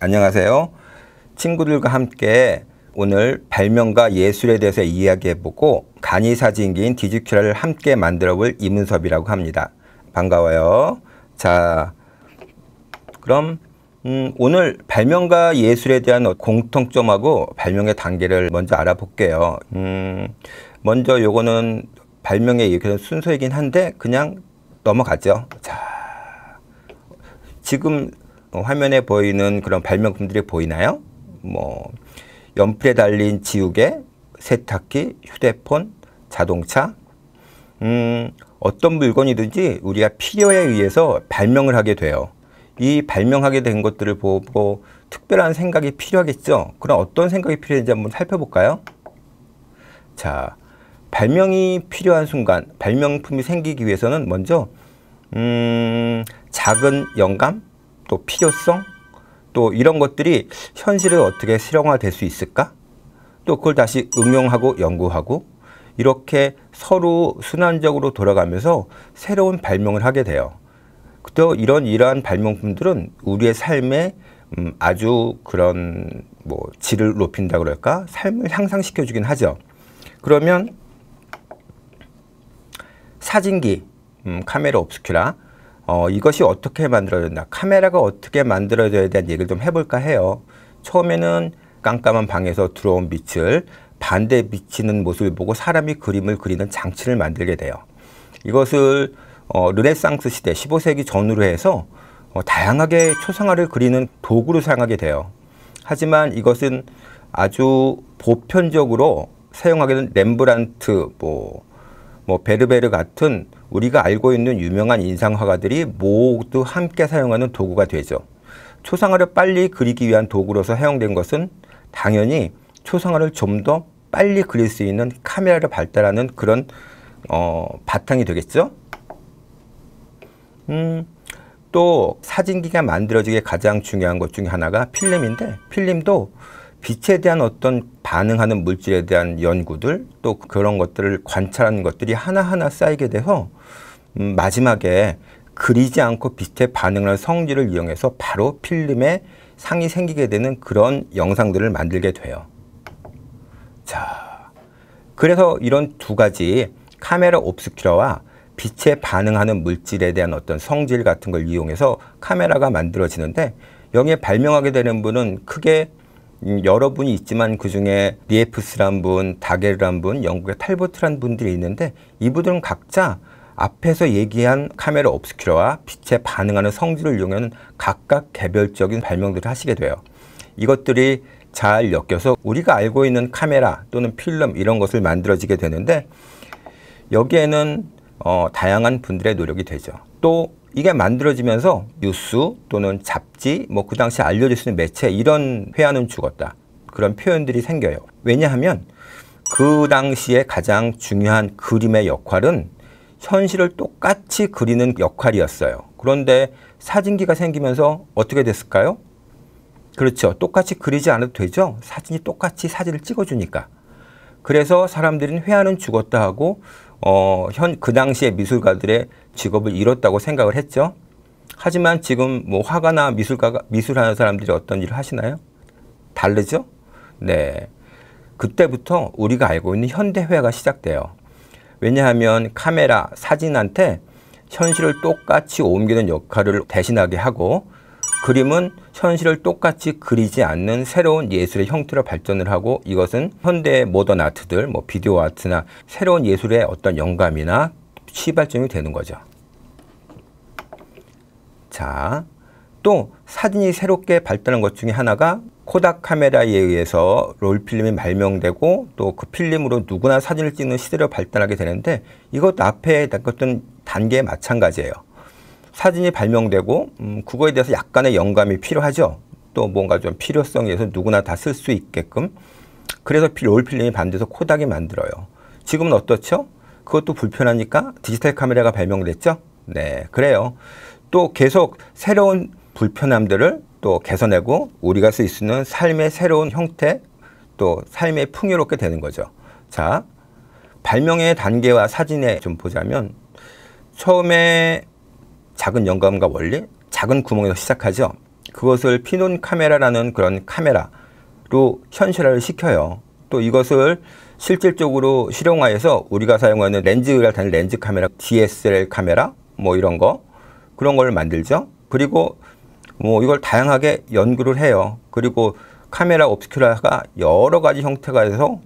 안녕하세요. 친구들과 함께 오늘 발명과 예술에 대해서 이야기해보고 간이사진기인 디지큐라를 함께 만들어볼 이문섭이라고 합니다. 반가워요. 자, 그럼 오늘 발명과 예술에 대한 공통점하고 발명의 단계를 먼저 알아볼게요. 먼저 요거는 발명의 순서이긴 한데 그냥 넘어가죠. 자, 지금 화면에 보이는 그런 발명품들이 보이나요? 뭐 연필에 달린 지우개, 세탁기, 휴대폰, 자동차, 어떤 물건이든지 우리가 필요에 의해서 발명을 하게 돼요. 이 발명하게 된 것들을 보고 특별한 생각이 필요하겠죠. 그럼 어떤 생각이 필요한지 한번 살펴볼까요? 자, 발명이 필요한 순간, 발명품이 생기기 위해서는 먼저 작은 영감, 또 필요성, 또 이런 것들이 현실에 어떻게 실용화될 수 있을까? 또 그걸 다시 응용하고 연구하고 이렇게 서로 순환적으로 돌아가면서 새로운 발명을 하게 돼요. 또 이러한 발명품들은 우리의 삶에 아주 그런 질을 높인다 그럴까? 삶을 향상시켜 주긴 하죠. 그러면 사진기, 카메라 옵스큐라, 이것이 어떻게 만들어졌나, 카메라가 어떻게 만들어져야 대한 얘기를 좀 해볼까 해요. 처음에는 깜깜한 방에서 들어온 빛을 반대 비치는 모습을 보고 사람이 그림을 그리는 장치를 만들게 돼요. 이것을 르네상스 시대 15세기 전후로 해서 다양하게 초상화를 그리는 도구로 사용하게 돼요. 하지만 이것은 아주 보편적으로 사용하게 된 렘브란트, 베르베르 같은 우리가 알고 있는 유명한 인상화가들이 모두 함께 사용하는 도구가 되죠. 초상화를 빨리 그리기 위한 도구로서 사용된 것은 당연히 초상화를 좀 더 빨리 그릴 수 있는 카메라를 발달하는 그런 바탕이 되겠죠. 또 사진기가 만들어지게 가장 중요한 것 중에 하나가 필름인데, 필름도 빛에 대한 어떤 반응하는 물질에 대한 연구들, 또 그런 것들을 관찰하는 것들이 하나하나 쌓이게 돼서 마지막에 그리지 않고 빛에 반응하는 성질을 이용해서 바로 필름에 상이 생기게 되는 그런 영상들을 만들게 돼요. 자, 그래서 이런 두 가지 카메라 옵스큐라와 빛에 반응하는 물질에 대한 어떤 성질 같은 걸 이용해서 카메라가 만들어지는데, 여기에 발명하게 되는 분은 크게 여러 분이 있지만 그 중에 리에프스란 분, 다게르란 분, 영국의 탈보트란 분들이 있는데, 이분들은 각자 앞에서 얘기한 카메라 옵스큐라와 빛에 반응하는 성질을 이용하는 각각 개별적인 발명들을 하시게 돼요. 이것들이 잘 엮여서 우리가 알고 있는 카메라 또는 필름 이런 것을 만들어지게 되는데, 여기에는 다양한 분들의 노력이 되죠. 또 이게 만들어지면서 뉴스 또는 잡지, 그 당시 알려질 수 있는 매체, 이런 회화는 죽었다, 그런 표현들이 생겨요. 왜냐하면 그 당시에 가장 중요한 그림의 역할은 현실을 똑같이 그리는 역할이었어요. 그런데 사진기가 생기면서 어떻게 됐을까요? 그렇죠. 똑같이 그리지 않아도 되죠. 사진이 똑같이 사진을 찍어주니까. 그래서 사람들은 회화는 죽었다 하고 그 당시의 미술가들의 직업을 잃었다고 생각을 했죠. 하지만 지금 화가나 미술하는 사람들이 어떤 일을 하시나요? 다르죠? 네. 그때부터 우리가 알고 있는 현대회화가 시작돼요. 왜냐하면 카메라, 사진한테 현실을 똑같이 옮기는 역할을 대신하게 하고, 그림은 현실을 똑같이 그리지 않는 새로운 예술의 형태로 발전을 하고, 이것은 현대의 모던 아트들, 비디오 아트나 새로운 예술의 어떤 영감이나 시발점이 되는 거죠. 자, 또 사진이 새롭게 발달한 것 중에 하나가 코닥 카메라에 의해서 롤필름이 발명되고, 또 그 필름으로 누구나 사진을 찍는 시대로 발달하게 되는데, 이것 앞에 어떤 단계에 마찬가지예요. 사진이 발명되고 그거에 대해서 약간의 영감이 필요하죠. 또 뭔가 좀 필요성에 의해서 누구나 다 쓸 수 있게끔. 그래서 롤필름이 반대해서 코닥이 만들어요. 지금은 어떻죠? 그것도 불편하니까 디지털 카메라가 발명됐죠. 네, 그래요. 또 계속 새로운 불편함들을 또 개선하고 우리가 쓸 수 있는 삶의 새로운 형태, 또 삶의 풍요롭게 되는 거죠. 자, 발명의 단계와 사진에 좀 보자면, 처음에 작은 영감과 원리, 작은 구멍에서 시작하죠. 그것을 피눈 카메라라는 그런 카메라로 현실화를 시켜요. 또 이것을 실질적으로 실용화해서 우리가 사용하는 렌즈를 다는 렌즈 카메라, DSLR 카메라 뭐 이런 거, 그런 걸 만들죠. 그리고 뭐 이걸 다양하게 연구를 해요. 그리고 카메라 옵스큐라가 여러 가지 형태가 돼서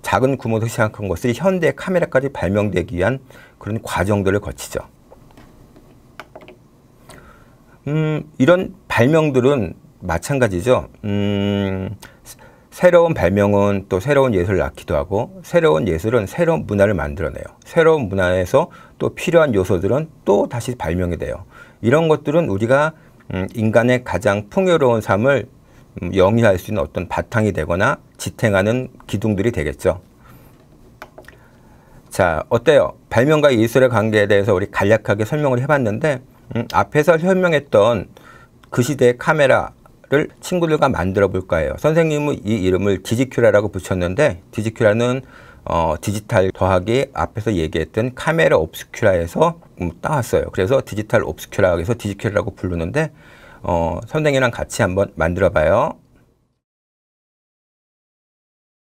작은 구멍에서 시작한 것들이 현대 카메라까지 발명되기 위한 그런 과정들을 거치죠. 이런 발명들은 마찬가지죠. 새로운 발명은 또 새로운 예술을 낳기도 하고, 새로운 예술은 새로운 문화를 만들어내요. 새로운 문화에서 또 필요한 요소들은 또 다시 발명이 돼요. 이런 것들은 우리가 인간의 가장 풍요로운 삶을 영위할 수 있는 어떤 바탕이 되거나 지탱하는 기둥들이 되겠죠. 자, 어때요? 발명과 예술의 관계에 대해서 우리 간략하게 설명을 해봤는데, 앞에서 설명했던 그 시대의 카메라를 친구들과 만들어 볼까 해요. 선생님은 이 이름을 디지큐라라고 붙였는데, 디지큐라는 디지털 더하기 앞에서 얘기했던 카메라 옵스큐라에서 따왔어요. 그래서 디지털 옵스큐라 해서 디지큐라라고 부르는데, 선생님이랑 같이 한번 만들어 봐요.